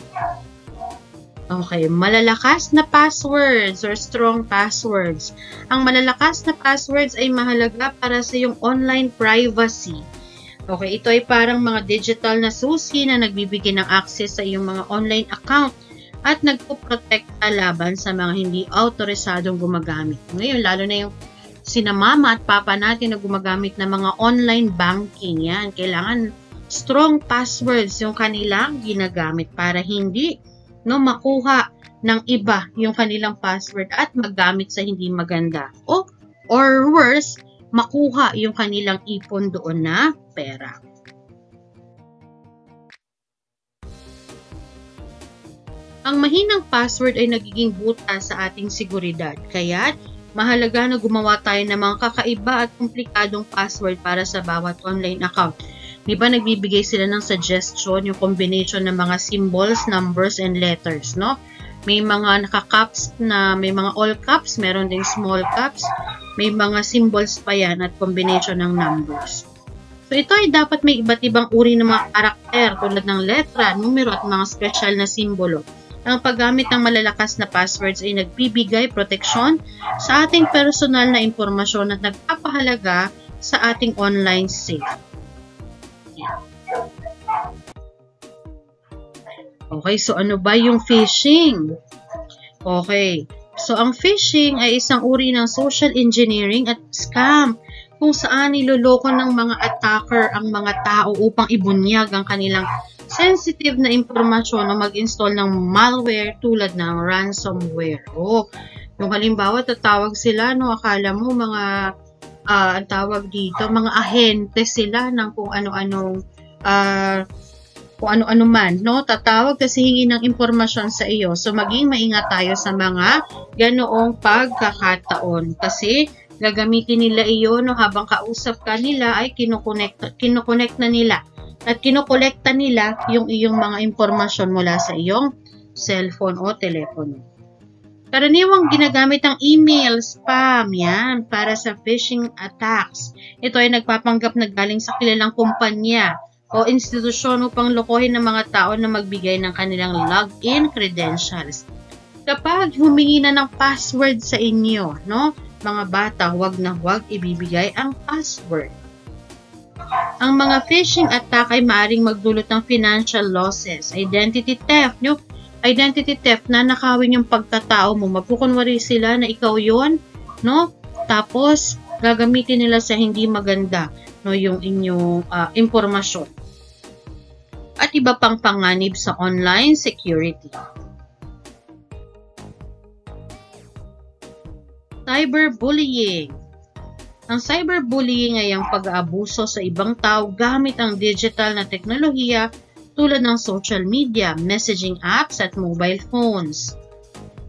Okay, malalakas na passwords or strong passwords. Ang malalakas na passwords ay mahalaga para sa iyong online privacy. Okay, ito ay parang mga digital na susi na nagbibigay ng access sa iyong mga online account at nagpo-protekta laban sa mga hindi autorisadong gumagamit. Ngayon, lalo na yung sina mama at papa natin na gumagamit ng mga online banking. Yan, kailangan strong passwords yung kanilang ginagamit para hindi makuha ng iba yung kanilang password at magamit sa hindi maganda. Or worse, makuha yung kanilang ipon doon na pera. Ang mahinang password ay nagiging butas sa ating seguridad. Kaya mahalaga na gumawa tayo ng mga kakaiba at komplikadong password para sa bawat online account. Di ba nagbibigay sila ng suggestion, yung combination ng mga symbols, numbers, and letters, no? May mga naka-caps na, may mga all caps, meron ding small caps, may mga symbols pa yan at combination ng numbers. So ito ay dapat may iba't ibang uri ng mga karakter tulad ng letra, numero at mga special na simbolo. Ang paggamit ng malalakas na passwords ay nagbibigay proteksyon sa ating personal na impormasyon at nagpapahalaga sa ating online safety. Okay, so ano ba yung phishing? Okay, so ang phishing ay isang uri ng social engineering at scam kung saan niloloko ng mga attacker ang mga tao upang ibunyag ang kanilang sensitive na impormasyon o mag-install ng malware tulad ng ransomware. Yung halimbawa, tatawag sila, no, akala mo mga ang tawag dito, mga ahente sila ng kung ano-anong kung ano-ano man, no? Tatawag kasi hingi ng impormasyon sa iyo. So, maging maingat tayo sa mga ganoong pagkakataon. Kasi, gagamitin nila iyo, no? Habang kausap ka nila, ay kinoconnect na nila. At kinokolekta nila yung iyong mga impormasyon mula sa iyong cellphone o telepono. Karaniwang ginagamit ang email, spam, yan, para sa phishing attacks. Ito ay nagpapanggap na galing sa kilalang kumpanya o institusyon upang lokohin ng mga tao na magbigay ng kanilang login credentials. Kapag humingi na ng password sa inyo, no, mga bata, huwag na huwag ibibigay ang password. Ang mga phishing attack ay maaaring magdulot ng financial losses, identity theft, no? Identity theft na nakawin yung pagkatao mo. Magkukunwari sila na ikaw yon, no? Tapos gagamitin nila sa hindi maganda, no, yung inyong impormasyon. At iba pang panganib sa online security. Cyberbullying. Ang cyberbullying ay ang pag-aabuso sa ibang tao gamit ang digital na teknolohiya tulad ng social media, messaging apps at mobile phones.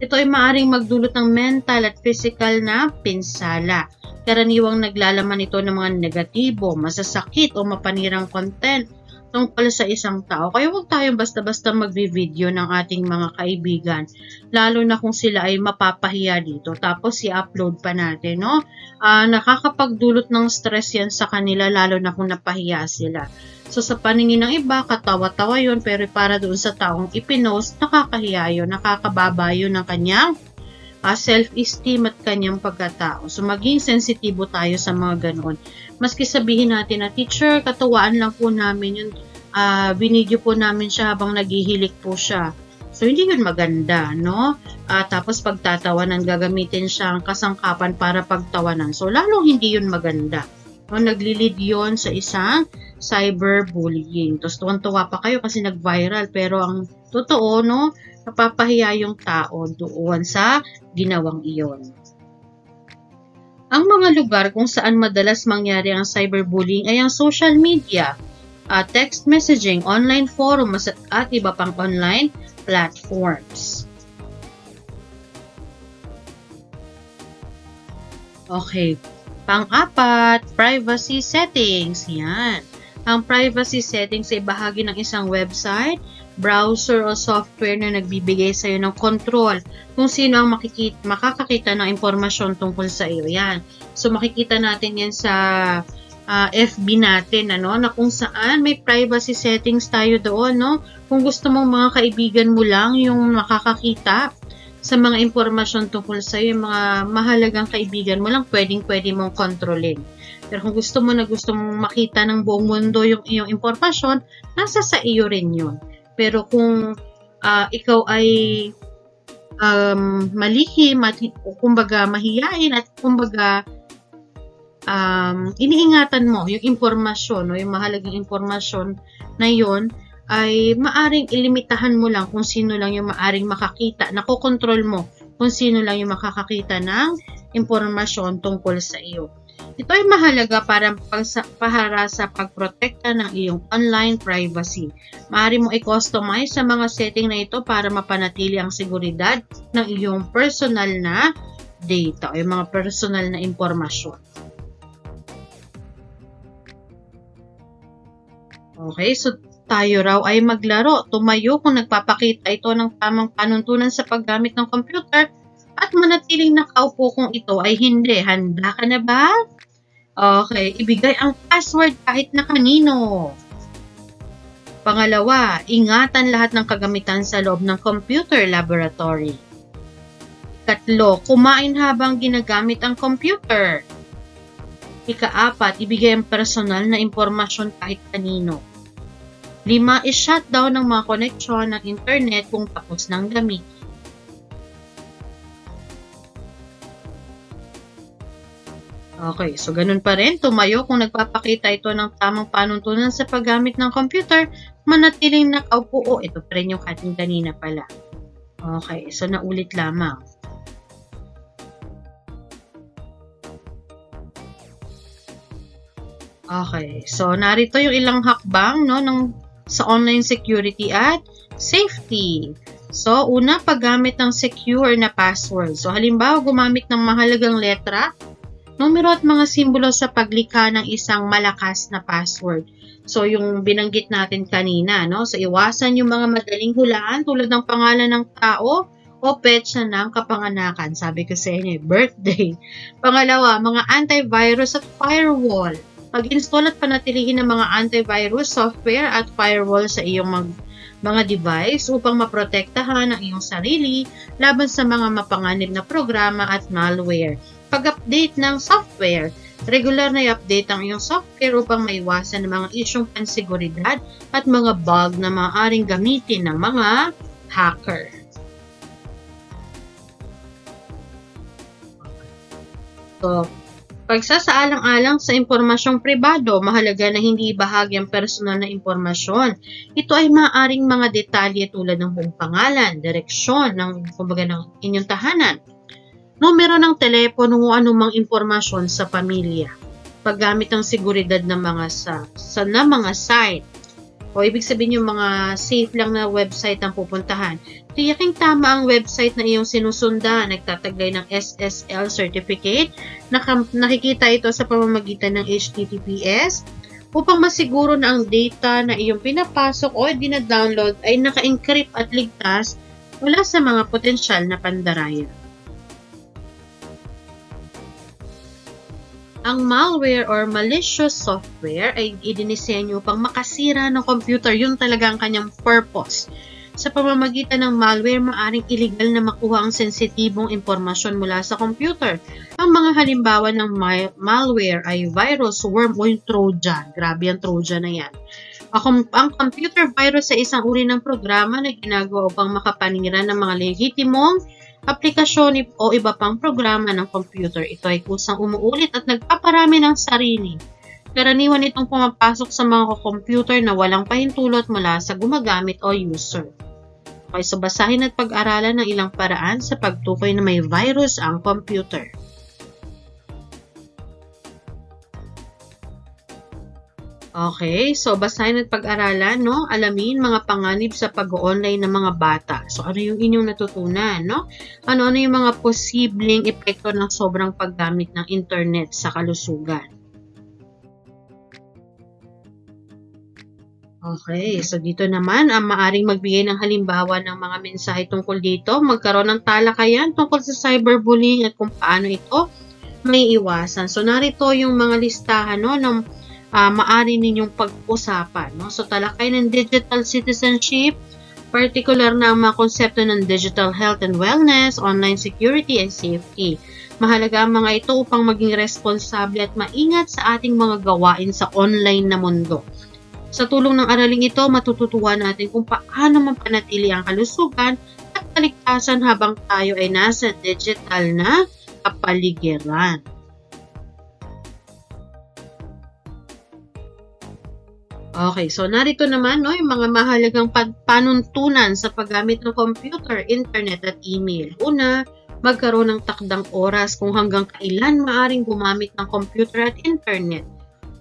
Ito ay maaaring magdulot ng mental at physical na pinsala. Karaniwang naglalaman ito ng mga negatibo, masasakit o mapanirang content tungkol sa isang tao. Kaya huwag tayong basta-basta magbi-video ng ating mga kaibigan, lalo na kung sila ay mapapahiya dito. Tapos i-upload pa natin, no? Nakakapagdulot ng stress yan sa kanila, lalo na kung napahiya sila. So sa paningin ng iba, katawa-tawa yun, pero para doon sa taong ipinost, nakakahiya yun, nakakababa yun ng kanyang self-esteem at kanyang pagkatao. So maging sensitibo tayo sa mga ganoon. Maski sabihin natin na, teacher, katawaan lang po namin yun, binidyo po namin siya habang naghihilik po siya. So hindi yun maganda, no? Tapos pagtatawanan, gagamitin siya ang kasangkapan para pagtawanan. So lalong hindi yun maganda. No, naglilid yun sa isang cyberbullying. Tapos tuwan-tuwa pa kayo kasi nag-viral. Pero ang totoo, no, napapahiya yung tao doon sa ginawang iyon. Ang mga lugar kung saan madalas mangyari ang cyberbullying ay ang social media, text messaging, online forum, at iba pang online platforms. Okay. Pang-apat, privacy settings. Yan. Ang privacy settings ay bahagi ng isang website, browser o software na nagbibigay sa iyo ng control kung sino ang makakakita ng impormasyon tungkol sa iyo. Yan. So makikita natin yan sa FB natin, ano, na kung saan may privacy settings tayo doon, no? Kung gusto mong mga kaibigan mo lang yung makakakita sa mga impormasyon tungkol sa iyo, mga mahalagang kaibigan mo lang, pwede mong kontrolin. Pero kung gusto mong makita ng buong mundo yung iyong impormasyon, nasa sa iyo rin yun. Pero kung ikaw ay malihim at kumbaga mahiyain at kumbaga iniingatan mo yung impormasyon o yung mahalagang impormasyon na yon, ay maaring ilimitahan mo lang kung sino lang yung maaring makakita, nakokontrol mo kung sino lang yung makakakita ng impormasyon tungkol sa iyo. Ito ay mahalaga para sa pagprotekta ng iyong online privacy. Maaari mo i-customize sa mga setting na ito para mapanatili ang seguridad ng iyong personal na data o yung mga personal na impormasyon. Okay, so tayo raw ay maglaro. Tumayo kung nagpapakita ito ng tamang panuntunan sa paggamit ng computer at manatiling nakaupo kung ito ay hindi. Handa ka na ba? Okay, ibigay ang password kahit na kanino. Pangalawa, ingatan lahat ng kagamitan sa loob ng computer laboratory. Ikatlo, kumain habang ginagamit ang computer. Ika-apat, ibigay ang personal na impormasyon kahit kanino. 5, i-shutdown ng mga koneksyon ng internet kung tapos ng gamitin. Okay, so ganun pa rin, tumayo kung nagpapakita ito ng tamang panuntunan sa paggamit ng computer, manatiling nakaupo. Ito pa rin yung ating kanina pala. Okay, so naulit lamang. Okay, so narito yung ilang hakbang sa online security at safety. So, una, paggamit ng secure na password. So, halimbawa, gumamit ng mahalagang letra, numero at mga simbolo sa paglikha ng isang malakas na password. So, yung binanggit natin kanina, So, iwasan yung mga madaling hulaan tulad ng pangalan ng tao o petsa ng kapanganakan. Sabi ko sa inyo, birthday. Pangalawa, mga antivirus at firewall. Mag-install at panatilihin ng mga antivirus software at firewall sa iyong mga device upang maprotektahan ang iyong sarili laban sa mga mapanganib na programa at malware. Pag-update ng software, regular na i-update ang iyong software upang maiwasan ang mga isyong pansiguridad at mga bug na maaaring gamitin ng mga hacker. So, pagsasaalang-alang sa impormasyong pribado, mahalaga na hindi bahagi ang personal na impormasyon. Ito ay maaaring mga detalye tulad ng buong pangalan, direksyon ng inyong tahanan, numero ng telepono o anumang impormasyon sa pamilya. Paggamit ng seguridad ng mga site. O ibig sabihin yung mga safe lang na website ang pupuntahan. Tiyaking tama ang website na iyong sinusundan. Nagtataglay ng SSL certificate. Nakikita ito sa pamamagitan ng HTTPS upang masiguro na ang data na iyong pinapasok o dina-download ay naka-encrypt at ligtas mula sa mga potensyal na pandarayan. Ang malware or malicious software ay idinisenyo upang makasira ng computer. Yun talaga ang kanyang purpose. Sa pamamagitan ng malware, maaring illegal na makuha ang sensitibong impormasyon mula sa computer. Ang mga halimbawa ng malware ay virus, worm o yung Trojan. Grabe ang Trojan na yan. Ang computer virus ay isang uri ng programa na ginagawa upang makapanira ng mga lehitimong aplikasyon o iba pang programa ng computer. Ito ay kusang umuulit at nagpaparami ng sarili. Karaniwan itong pumapasok sa mga computer na walang pahintulot mula sa gumagamit o user. Okay, so basahin at pag-aralan ng ilang paraan sa pagtukoy na may virus ang computer. Okay, so basahin at pag-aralan, alamin mga panganib sa pag-online ng mga bata. So ano yung inyong natutunan, Ano yung mga posibleng epekto ng sobrang paggamit ng internet sa kalusugan? Okay, so dito naman, maaring magbigay ng halimbawa ng mga mensahe tungkol dito. Magkaroon ng talakayan tungkol sa cyberbullying at kung paano ito may iwasan. So narito yung mga listahan, ng maaari ninyong pag-usapan. So, talakay ng digital citizenship, particular na ang mga konsepto ng digital health and wellness, online security and safety. Mahalaga ang mga ito upang maging responsable at maingat sa ating mga gawain sa online na mundo. Sa tulong ng araling ito, matututuhan natin kung paano mapanatili ang kalusugan at kaligtasan habang tayo ay nasa digital na kapaligiran. Okay, so narito naman yung mga mahalagang panuntunan sa paggamit ng computer, internet at email. Una, magkaroon ng takdang oras kung hanggang kailan maaring gumamit ng computer at internet.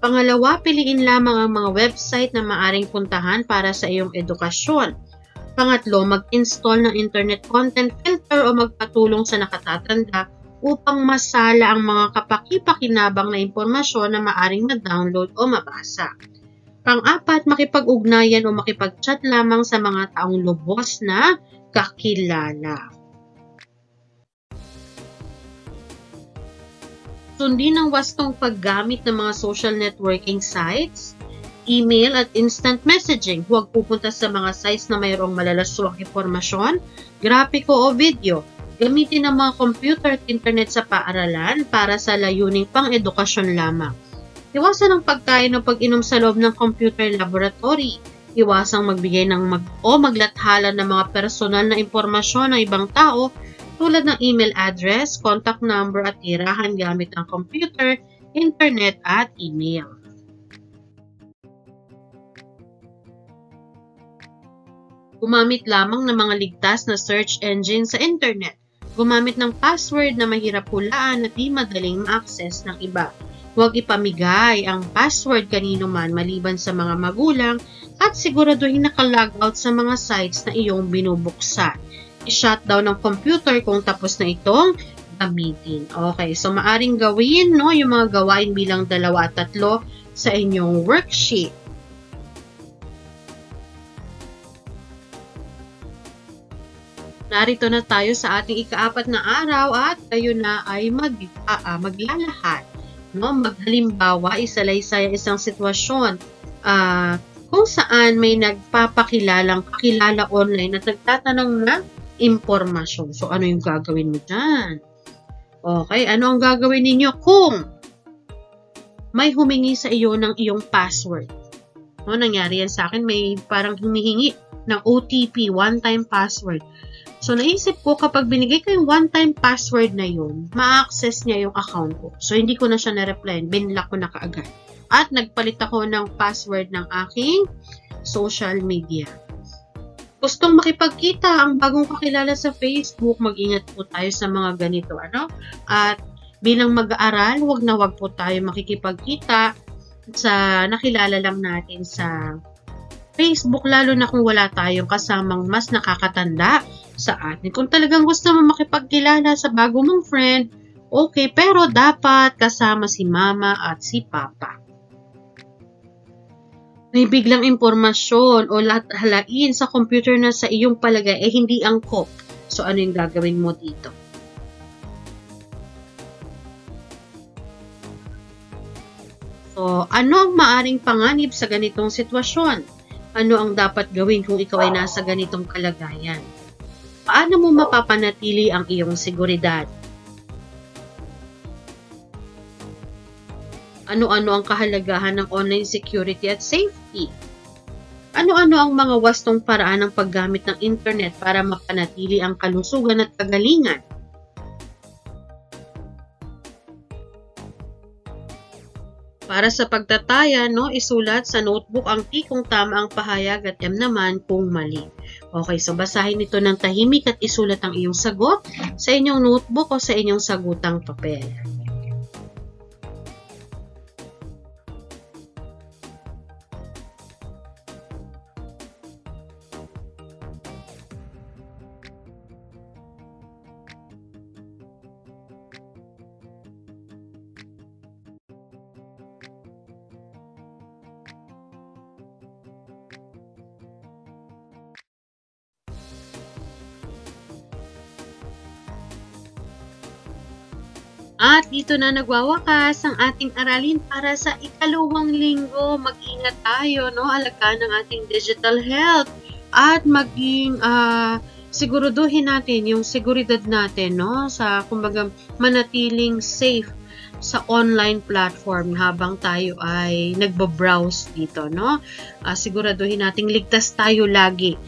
Pangalawa, piliin lamang ang mga website na maaring puntahan para sa iyong edukasyon. Pangatlo, mag-install ng internet content filter o magpatulong sa nakatatanda upang masala ang mga kapaki-pakinabang na impormasyon na maaring ma-download o mabasa. Pang-apat, makipag-ugnayan o makipag-chat lamang sa mga taong lubos na kakilala. Sundin ang wastong paggamit ng mga social networking sites, email at instant messaging. Huwag pupunta sa mga sites na mayroong malalaswang informasyon, grafiko o video. Gamitin ang mga computer at internet sa paaralan para sa layuning pang-edukasyon lamang. Iwasan ang pagkain o pag-inom sa loob ng computer laboratory. Iwasang magbigay maglathala ng mga personal na impormasyon ng ibang tao tulad ng email address, contact number at tirahan gamit ang computer, internet at email. Gumamit lamang ng mga ligtas na search engine sa internet. Gumamit ng password na mahirap hulaan at di madaling ma-access ng iba. Huwag ipamigay ang password kanino man maliban sa mga magulang at siguraduhin naka-logout sa mga sites na iyong binubuksan. I-shutdown ng computer kung tapos na itong gamitin. Okay, so maaring gawin yung mga gawain bilang 2 at 3 sa inyong worksheet. Narito na tayo sa ating ika-4 na araw at kayo na ay maglalahad. Maghalimbawa, isalaysay ang isang sitwasyon kung saan may kakilala online at nagtatanong ng impormasyon. So, ano yung gagawin mo dyan? Okay, ano ang gagawin ninyo kung may humingi sa iyo ng iyong password? Nangyari yan sa akin, may parang humihingi ng OTP, one-time password. So, naisip ko, kapag binigay ko yung one-time password na yun, ma-access niya yung account ko. So, hindi ko na siya na-reply. Binlock ko na kaagad. At nagpalit ako ng password ng aking social media. Gustong makipagkita ang bagong kakilala sa Facebook, mag-ingat po tayo sa mga ganito. At bilang mag-aaral, wag po tayo makikipagkita sa nakilala lang natin sa Facebook, lalo na kung wala tayong kasamang mas nakakatanda sa atin. Kung talagang gusto mo makipagkilala sa bago mong friend, okay, pero dapat kasama si mama at si papa. May biglang impormasyon o halain sa computer na sa iyong palagay ay hindi angkop. So, ano yung gagawin mo dito? So, ano ang maaring panganib sa ganitong sitwasyon? Ano ang dapat gawin kung ikaw ay nasa ganitong kalagayan? Paano mo mapapanatili ang iyong seguridad? Ano-ano ang kahalagahan ng online security at safety? Ano-ano ang mga wastong paraan ng paggamit ng internet para mapanatili ang kalusugan at kagalingan? Para sa pagtataya, isulat sa notebook ang T kung tama ang pahayag at M naman kung mali. Okay, so basahin ito ng tahimik at isulat ang iyong sagot sa inyong notebook o sa inyong sagutang papel. At dito na nagwawakas ang ating aralin para sa ikalawang linggo. Mag-ingat tayo, alagaan ng ating digital health at maging siguraduhin natin yung seguridad natin, sa kumbaga manatiling safe sa online platform habang tayo ay nagbo-browse dito, siguraduhin nating ligtas tayo lagi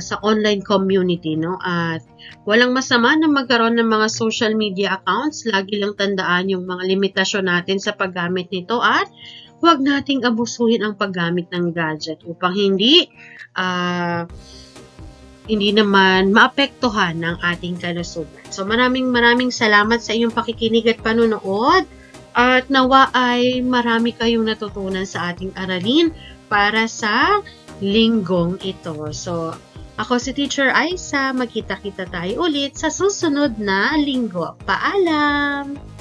sa online community, at walang masama na magkaroon ng mga social media accounts. Lagi lang tandaan yung mga limitasyon natin sa paggamit nito at huwag nating abusuhin ang paggamit ng gadget upang hindi naman maapektuhan ng ating kalusugan. So maraming salamat sa inyong pakikinig at panonood at nawa ay marami kayong natutunan sa ating aralin para sa linggong ito. So Ako si Teacher Aisa. Magkita-kita tayo ulit sa susunod na linggo. Paalam!